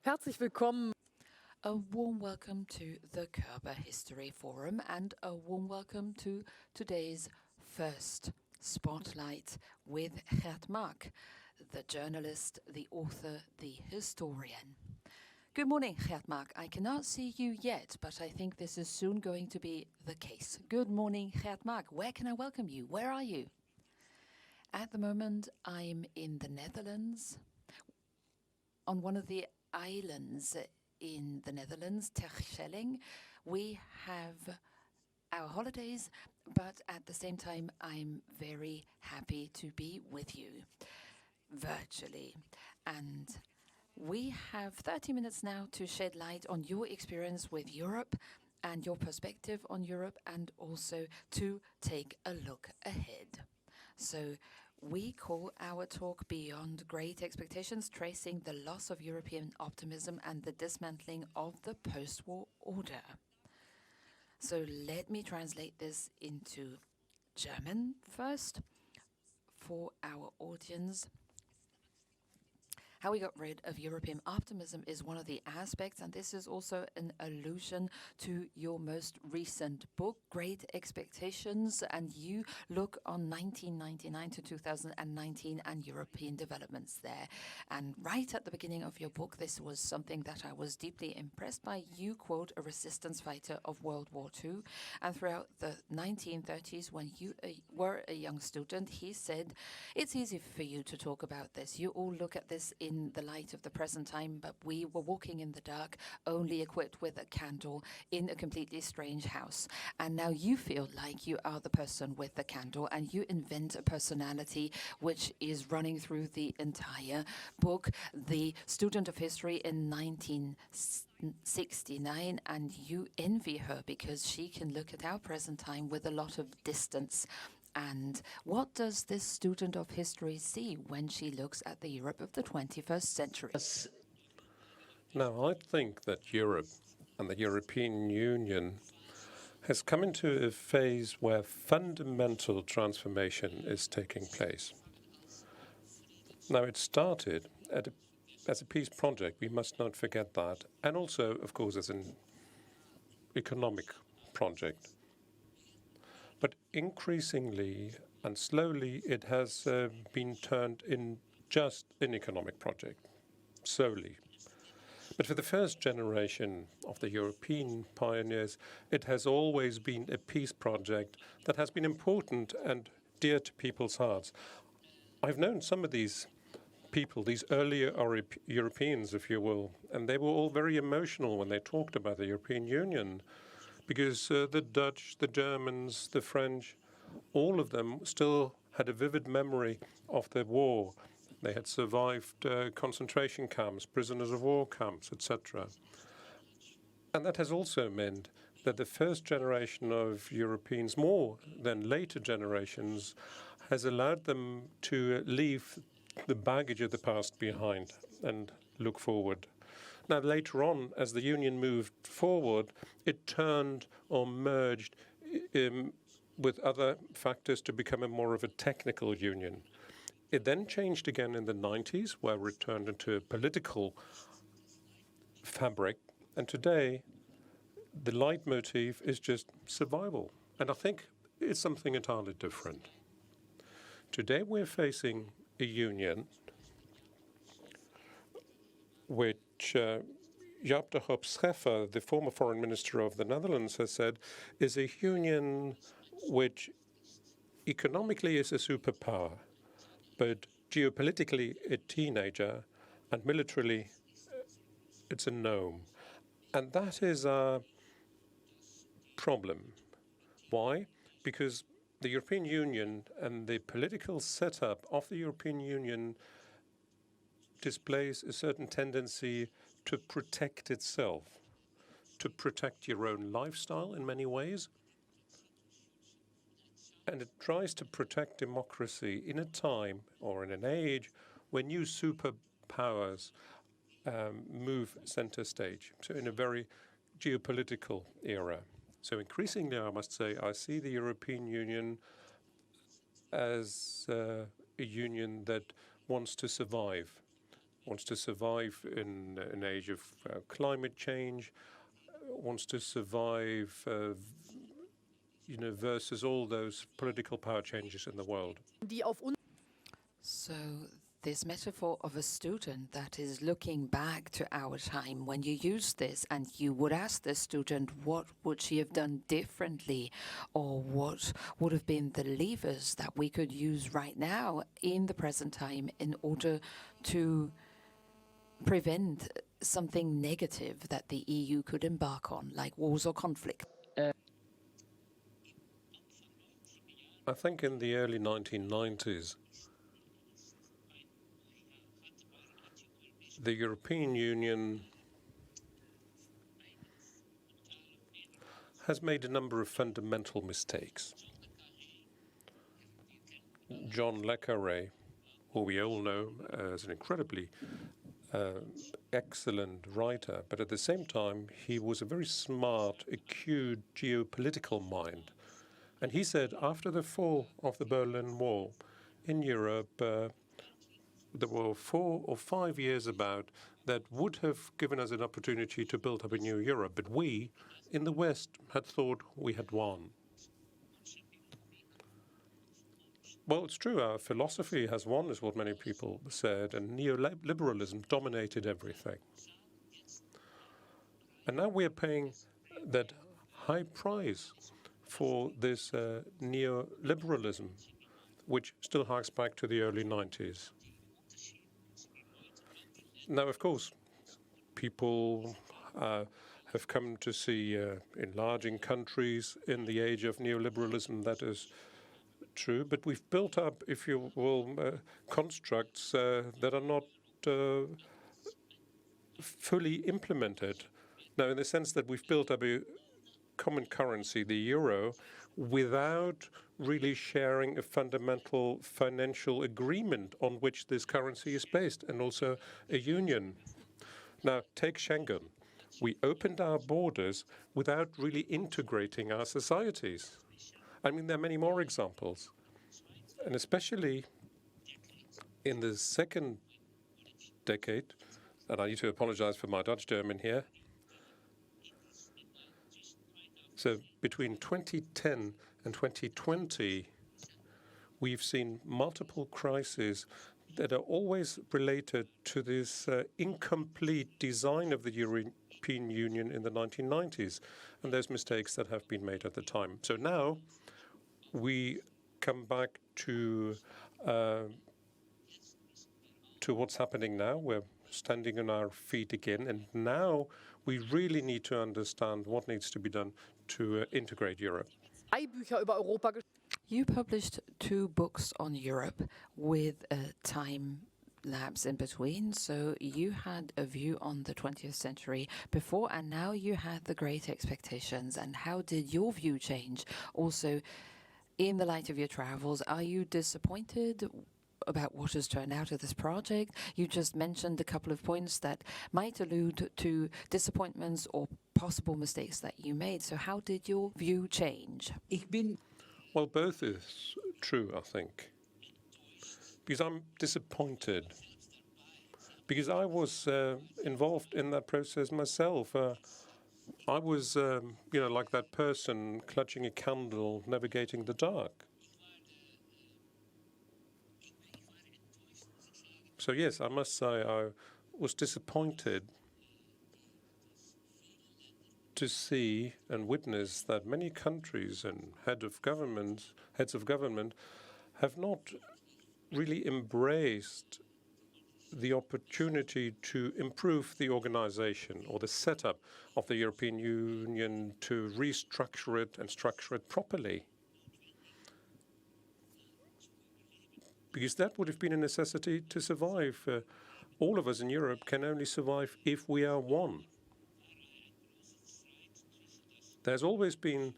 Herzlich willkommen. A warm welcome to the Körber History Forum and a warm welcome to today's first spotlight with Geert Mak, the journalist, the author, the historian. Good morning, Geert Mak. I cannot see you yet, but I think this is soon going to be the case. Good morning, Geert Mak. Where can I welcome you? Where are you? At the moment, I'm in the Netherlands, on one of the islands in the Netherlands, Terschelling. We have our holidays, but at the same time, I'm very happy to be with you virtually. And we have 30 minutes now to shed light on your experience with Europe and your perspective on Europe, and also to take a look ahead. So we call our talk Beyond Great Expectations, Tracing the Loss of European Optimism and the Dismantling of the Post-War Order. So let me translate this into German first for our audience. How we got rid of European optimism is one of the aspects, and this is also an allusion to your most recent book, Great Expectations, and you look on 1999 to 2019 and European developments there. And right at the beginning of your book, this was something that I was deeply impressed by. You quote a resistance fighter of World War II, and throughout the 1930s, when you were a young student, he said, "It's easy for you to talk about this. You all look at this in the light of the present time, but we were walking in the dark, only equipped with a candle in a completely strange house. And now you feel like you are the person with the candle, and you invent a personality which is running through the entire book, the student of history in 1969, and you envy her because she can look at our present time with a lot of distance. And what does this student of history see when she looks at the Europe of the 21st century?" Now, I think that Europe and the European Union has come into a phase where fundamental transformation is taking place. Now, it started as a peace project, we must not forget that, and also, of course, as an economic project. But increasingly and slowly, it has been turned in just an economic project, solely. But for the first generation of the European pioneers, it has always been a peace project that has been important and dear to people's hearts. I've known some of these people, these earlier Europeans, if you will, and they were all very emotional when they talked about the European Union, because the Dutch, the Germans, the French, all of them still had a vivid memory of the war. They had survived concentration camps, prisoners of war camps, etc. And that has also meant that the first generation of Europeans, more than later generations, has allowed them to leave the baggage of the past behind and look forward. Now, later on, as the Union moved forward, it turned or merged with other factors to become more of a technical union. It then changed again in the 90s, where it turned into a political fabric. And today, the leitmotif is just survival. And I think it's something entirely different. Today, we're facing a union which Jaap de Hoop Scheffer, the former foreign minister of the Netherlands, has said is a union which economically is a superpower, but geopolitically a teenager, and militarily it's a gnome. And that is a problem. Why? Because the European Union and the political setup of the European Union displays a certain tendency to protect itself, to protect your own lifestyle in many ways. And it tries to protect democracy in a time or in an age when new superpowers move center stage, so in a very geopolitical era. So increasingly, I must say, I see the European Union as a union that wants to survive. wants to survive in an age of climate change, wants to survive, versus all those political power changes in the world. So this metaphor of a student that is looking back to our time, when you use this and you would ask the student what would she have done differently, or what would have been the levers that we could use right now in the present time in order to prevent something negative that the EU could embark on, like wars or conflict. I think in the early 1990s, the European Union has made a number of fundamental mistakes. John le Carré, who we all know as an incredibly excellent writer, but at the same time, he was a very smart, acute geopolitical mind. And he said after the fall of the Berlin Wall in Europe, there were 4 or 5 years about that would have given us an opportunity to build up a new Europe. But we, in the West, had thought we had won. Well, it's true, our philosophy has won, is what many people said, and neoliberalism dominated everything. And now we are paying that high price for this neoliberalism, which still harks back to the early 90s. Now, of course, people have come to see enlarging countries in the age of neoliberalism. That is true, but we've built up, if you will, constructs that are not fully implemented. Now, in the sense that we've built up a common currency, the euro, without really sharing a fundamental financial agreement on which this currency is based, and also a union. Now, take Schengen. We opened our borders without really integrating our societies. I mean, there are many more examples. And especially in the second decade, and I need to apologize for my Dutch German here. So between 2010 and 2020, we've seen multiple crises that are always related to this incomplete design of the European Union in the 1990s, and those mistakes that have been made at the time. So now we come back to what's happening now. We're standing on our feet again, and now we really need to understand what needs to be done to integrate Europe. You published 2 books on Europe with a time lapse in between, so you had a view on the 20th century before, and now you had the Great Expectations. And how did your view change? Also, in the light of your travels, are you disappointed about what has turned out of this project? You just mentioned a couple of points that might allude to disappointments or possible mistakes that you made. So how did your view change? Well, both is true, I think. Because I'm disappointed. Because I was involved in that process myself. I was, like that person clutching a candle, navigating the dark. So yes, I must say I was disappointed to see and witness that many countries and heads of government have not really embraced the opportunity to improve the organization or the setup of the European Union, to restructure it and structure it properly. Because that would have been a necessity to survive. All of us in Europe can only survive if we are one. There's always been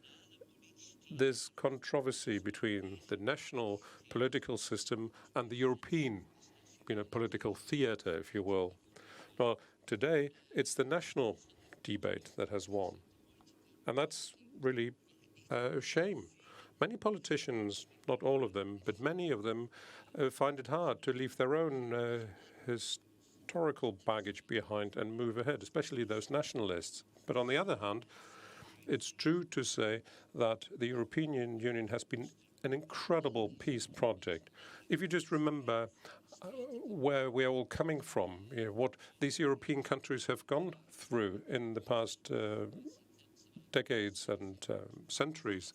this controversy between the national political system and the European, political theater, if you will. Well, today it's the national debate that has won, and that's really a shame. Many politicians, not all of them, but many of them, find it hard to leave their own historical baggage behind and move ahead, especially those nationalists. But on the other hand, it's true to say that the European Union has been an incredible peace project. If you just remember where we're all coming from, what these European countries have gone through in the past decades and centuries.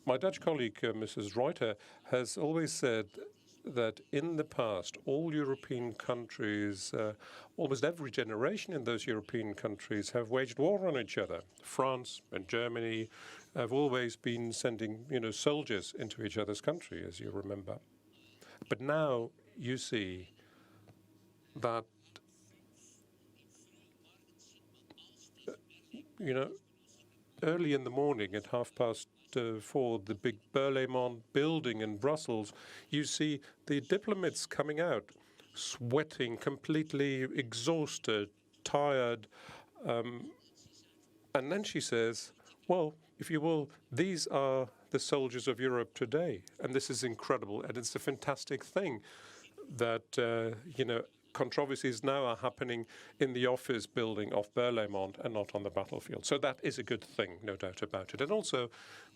My Dutch colleague, Mrs. Reuter, has always said that in the past, all European countries, almost every generation in those European countries have waged war on each other. France and Germany have always been sending, soldiers into each other's country, as you remember. But now you see that, early in the morning at 4:30, the big Berlaymont building in Brussels, you see the diplomats coming out, sweating, completely exhausted, tired. And then she says, well, if you will, these are the soldiers of Europe today. And this is incredible. And it's a fantastic thing that, controversies now are happening in the office building of Berlaymont and not on the battlefield. So that is a good thing, no doubt about it. And also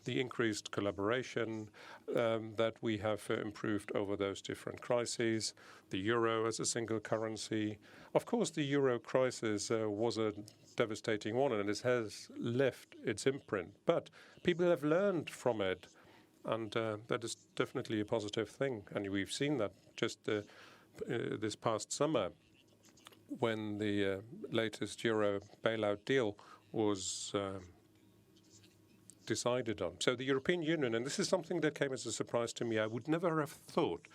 the increased collaboration that we have improved over those different crises, the euro as a single currency. Of course, the euro crisis was a devastating one, and it has left its imprint. But people have learned from it, and that is definitely a positive thing. And we've seen that just this past summer, when the latest euro bailout deal was decided on. So the European Union, and this is something that came as a surprise to me, I would never have thought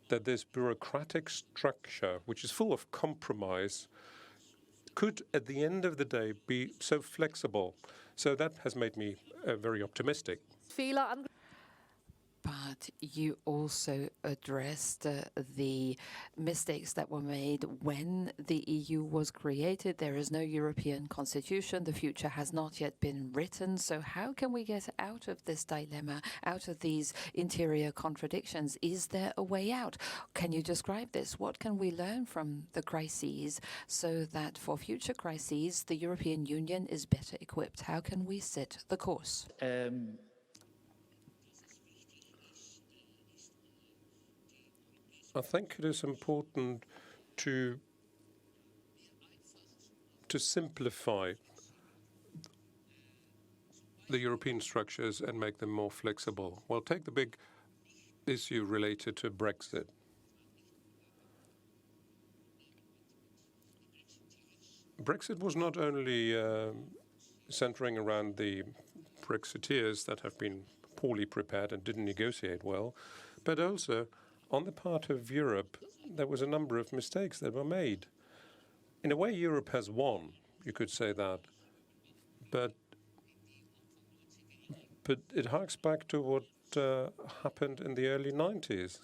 that this bureaucratic structure, which is full of compromise, could, at the end of the day, be so flexible. So that has made me very optimistic. But you also addressed the mistakes that were made when the EU was created. There is no European constitution. The future has not yet been written. So how can we get out of this dilemma, out of these interior contradictions? Is there a way out? Can you describe this? What can we learn from the crises so that for future crises, the European Union is better equipped? How can we set the course? I think it is important to simplify the European structures and make them more flexible. Well, take the big issue related to Brexit. Brexit was not only centering around the Brexiteers that have been poorly prepared and didn't negotiate well, but also on the part of Europe, there was a number of mistakes that were made. In a way, Europe has won, you could say that, but it harks back to what happened in the early 90s.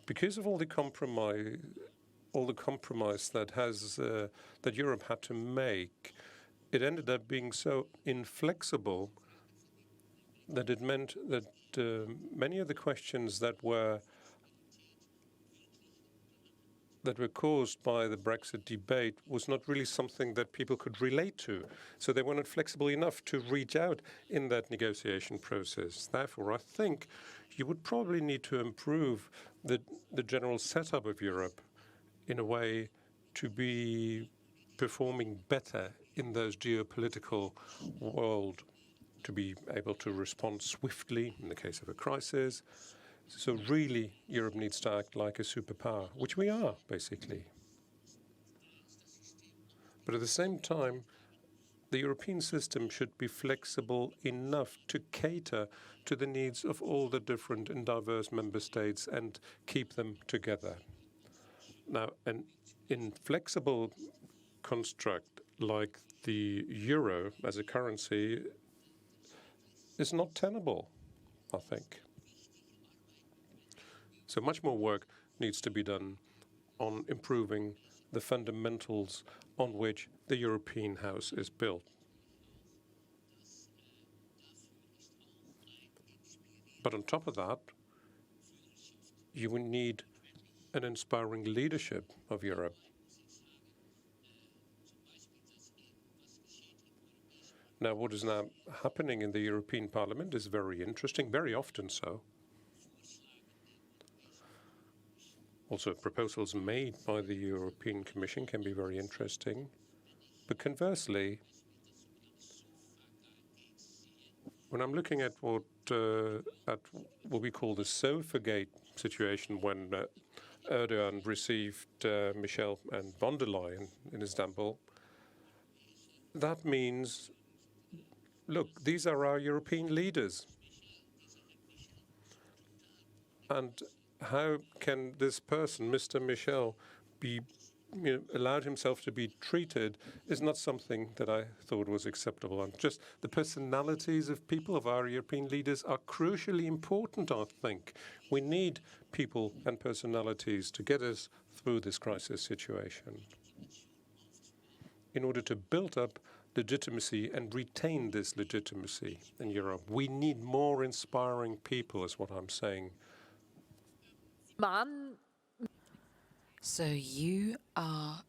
Because of all the compromise that Europe had to make, it ended up being so inflexible that it meant that many of the questions that were caused by the Brexit debate was not really something that people could relate to. So they were not flexible enough to reach out in that negotiation process. Therefore, I think you would probably need to improve the general setup of Europe in a way to be performing better in those geopolitical world, to be able to respond swiftly in the case of a crisis. So really, Europe needs to act like a superpower, which we are, basically. But at the same time, the European system should be flexible enough to cater to the needs of all the different and diverse member states and keep them together. Now, an inflexible construct like the euro as a currency is not tenable, I think. So much more work needs to be done on improving the fundamentals on which the European house is built. But on top of that, you will need an inspiring leadership of Europe. Now, what is now happening in the European Parliament is very interesting, very often so. Also, proposals made by the European Commission can be very interesting. But conversely, when I'm looking at what we call the Sofagate situation, when Erdogan received Michel and von der Leyen in Istanbul, that means, look, these are our European leaders. And how can this person, Mr. Michel, be allowed himself to be treated is not something that I thought was acceptable. And just the personalities of people, of our European leaders, are crucially important, I think. We need people and personalities to get us through this crisis situation in order to build up legitimacy and retain this legitimacy in Europe. We need more inspiring people, is what I'm saying. So you are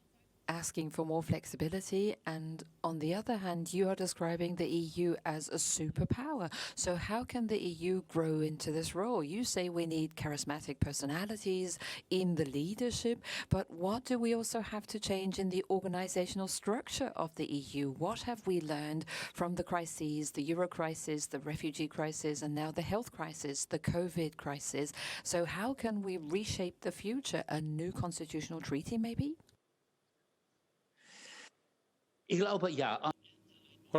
asking for more flexibility, and on the other hand, you are describing the EU as a superpower. So how can the EU grow into this role? You say we need charismatic personalities in the leadership, but what do we also have to change in the organizational structure of the EU? What have we learned from the crises, the Euro crisis, the refugee crisis, and now the health crisis, the COVID crisis? So how can we reshape the future? A new constitutional treaty, maybe? Well,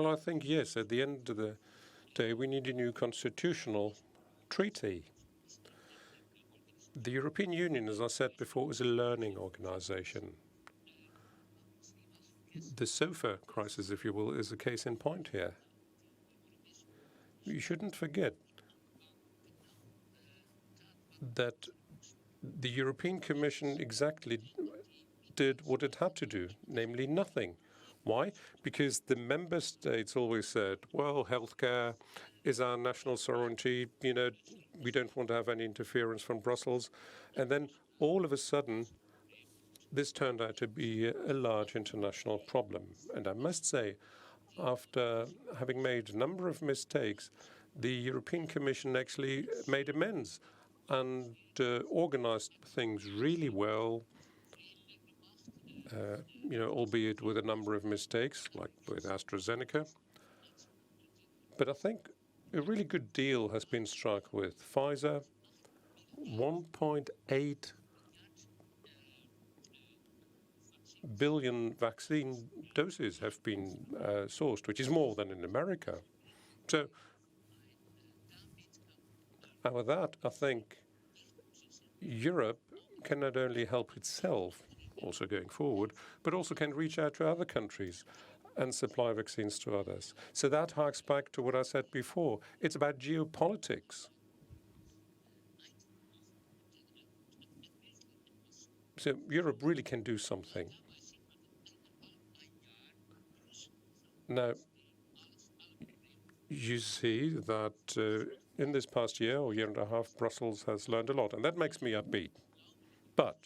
I think yes. At the end of the day, we need a new constitutional treaty. The European Union, as I said before, is a learning organization. The sofa crisis, if you will, is a case in point here. You shouldn't forget that the European Commission exactly did what it had to do, namely nothing. Why? Because the member states always said, well, healthcare is our national sovereignty, we don't want to have any interference from Brussels. And then all of a sudden, this turned out to be a large international problem. And I must say, after having made a number of mistakes, the European Commission actually made amends and organized things really well, albeit with a number of mistakes, like with AstraZeneca. But I think a really good deal has been struck with Pfizer. 1.8 billion vaccine doses have been sourced, which is more than in America. So, and with that, I think Europe can not only help itself, also going forward, but also can reach out to other countries and supply vaccines to others. So that harks back to what I said before. It's about geopolitics. So Europe really can do something. Now, you see that in this past year or year and a half, Brussels has learned a lot, and that makes me upbeat. But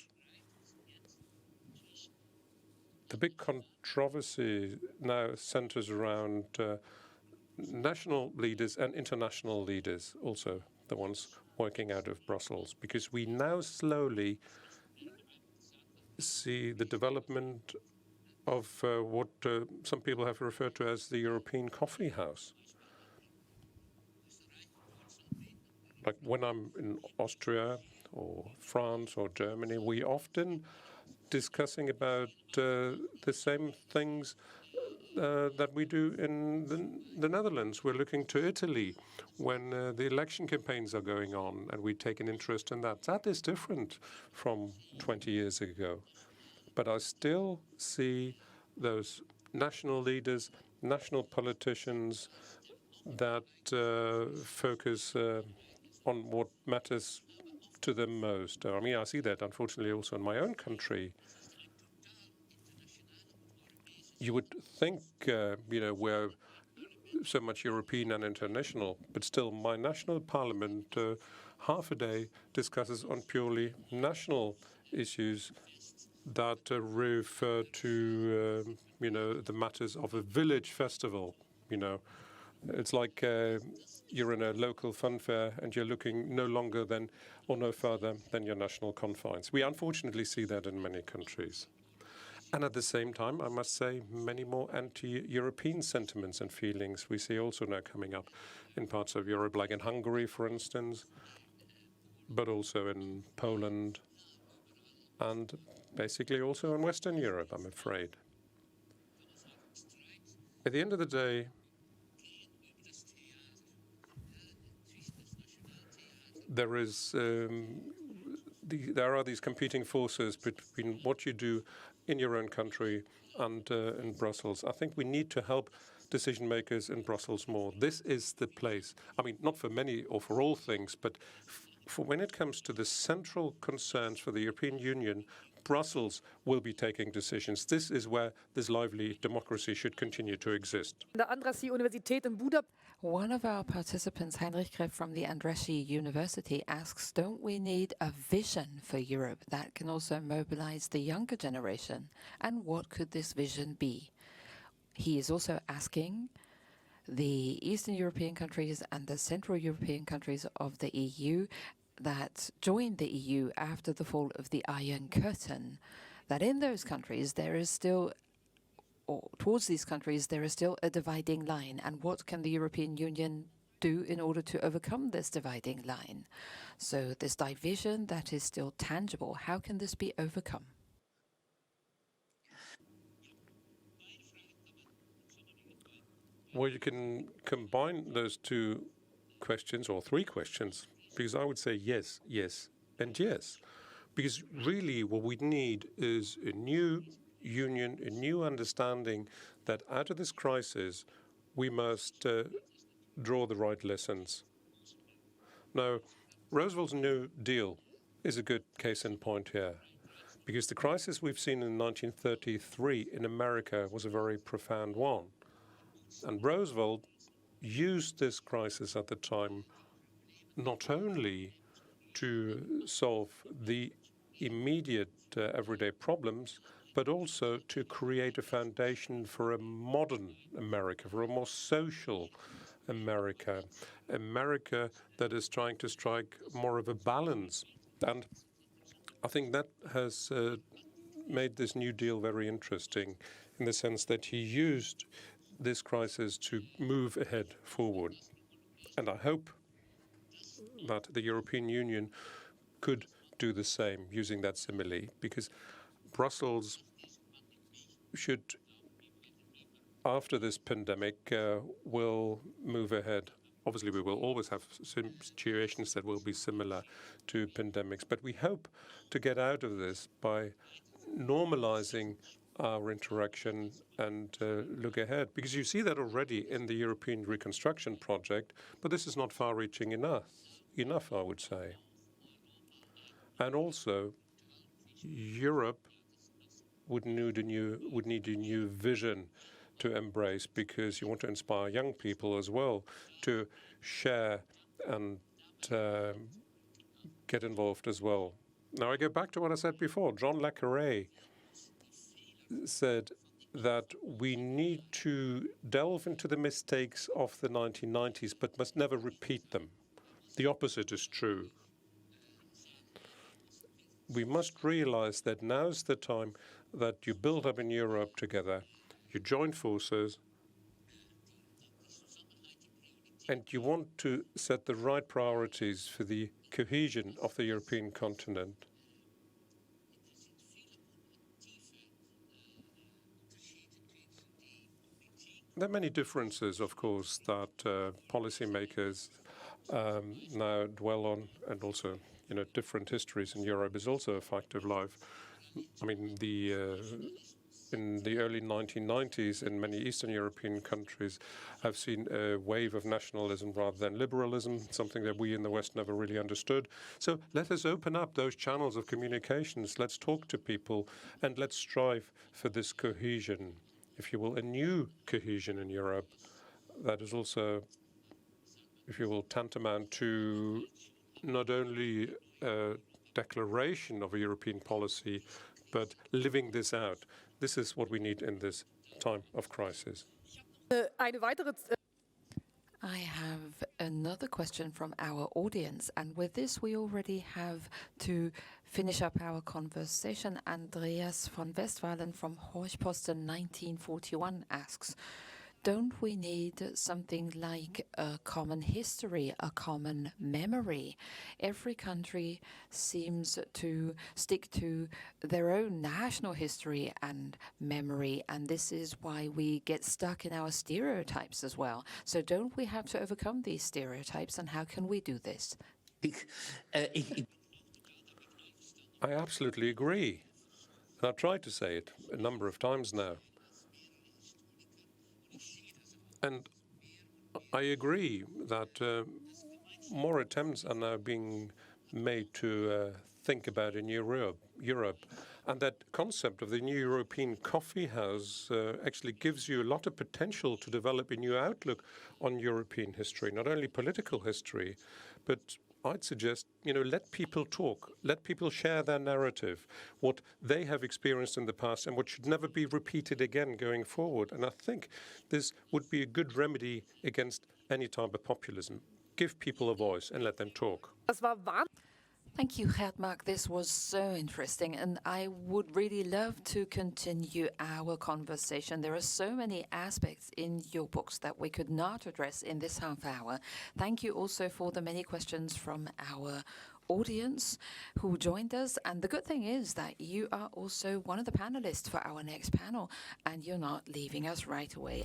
the big controversy now centers around national leaders and international leaders, also the ones working out of Brussels, because we now slowly see the development of what some people have referred to as the European coffee house. Like when I'm in Austria or France or Germany, we often discussing about the same things that we do in the Netherlands. We're looking to Italy when the election campaigns are going on, and we take an interest in that. That is different from 20 years ago. But I still see those national leaders, national politicians that focus on what matters to them most. I mean, I see that, unfortunately, also in my own country. You would think, we're so much European and international, but still my national parliament half a day discusses on purely national issues that refer to, the matters of a village festival. It's like you're in a local fun fair and you're looking no longer than or no further than your national confines. We unfortunately see that in many countries. And at the same time, I must say, many more anti-European sentiments and feelings we see also now coming up in parts of Europe, like in Hungary, for instance, but also in Poland and basically also in Western Europe, I'm afraid. At the end of the day, there are these competing forces between what you do in your own country and in Brussels. I think we need to help decision makers in Brussels more. This is the place. I mean, not for many or for all things, but for when it comes to the central concerns for the European Union, Brussels will be taking decisions. This is where this lively democracy should continue to exist. One of our participants, Heinrich Greff from the Andresy University, asks, don't we need a vision for Europe that can also mobilize the younger generation? And what could this vision be? He is also asking the Eastern European countries and the Central European countries of the EU that joined the EU after the fall of the Iron Curtain, that in those countries there is still, or towards these countries, there is still a dividing line. And what can the European Union do in order to overcome this dividing line? So this division that is still tangible, how can this be overcome? Well, you can combine those two questions or three questions, because I would say yes, yes, and yes. Because really what we need is a new union, a new understanding that out of this crisis we must draw the right lessons. Now, Roosevelt's New Deal is a good case in point here, because the crisis we've seen in 1933 in America was a very profound one. And Roosevelt used this crisis at the time not only to solve the immediate everyday problems, but also to create a foundation for a modern America, for a more social America, America that is trying to strike more of a balance. And I think that has made this New Deal very interesting in the sense that he used this crisis to move ahead forward. And I hope that the European Union could do the same using that simile, because Brussels should, after this pandemic, will move ahead. Obviously, we will always have situations that will be similar to pandemics, but we hope to get out of this by normalizing our interaction and look ahead. Because you see that already in the European reconstruction project, but this is not far-reaching enough, I would say. And also, Europe would need a new vision to embrace, because you want to inspire young people as well to share and get involved as well. Now I go back to what I said before. John le Carré said that we need to delve into the mistakes of the 1990s, but must never repeat them. The opposite is true. We must realize that now's the time that you build up in Europe together, you join forces, and you want to set the right priorities for the cohesion of the European continent. There are many differences, of course, that policymakers now dwell on, and also, different histories in Europe is also a fact of life. I mean, in the early 1990s, in many Eastern European countries, I've seen a wave of nationalism rather than liberalism, something that we in the West never really understood. So let us open up those channels of communications. Let's talk to people, and let's strive for this cohesion if you will, a new cohesion in Europe that is also, if you will, tantamount to not only a declaration of a European policy, but living this out. This is what we need in this time of crisis. I have another question from our audience, and with this we already have to finish up our conversation. Andreas von Westphalen from Horchposten 1941 asks, don't we need something like a common history, a common memory? Every country seems to stick to their own national history and memory, and this is why we get stuck in our stereotypes as well. So don't we have to overcome these stereotypes, and how can we do this? I absolutely agree. And I've tried to say it a number of times now. And I agree that more attempts are now being made to think about a new Europe. And that concept of the new European coffee house actually gives you a lot of potential to develop a new outlook on European history, not only political history, but I'd suggest, let people talk, let people share their narrative, what they have experienced in the past and what should never be repeated again going forward. And I think this would be a good remedy against any type of populism. Give people a voice and let them talk. Thank you, Geert Mak. This was so interesting, and I would really love to continue our conversation. There are so many aspects in your books that we could not address in this half hour. Thank you also for the many questions from our audience who joined us. And the good thing is that you are also one of the panelists for our next panel, and you're not leaving us right away.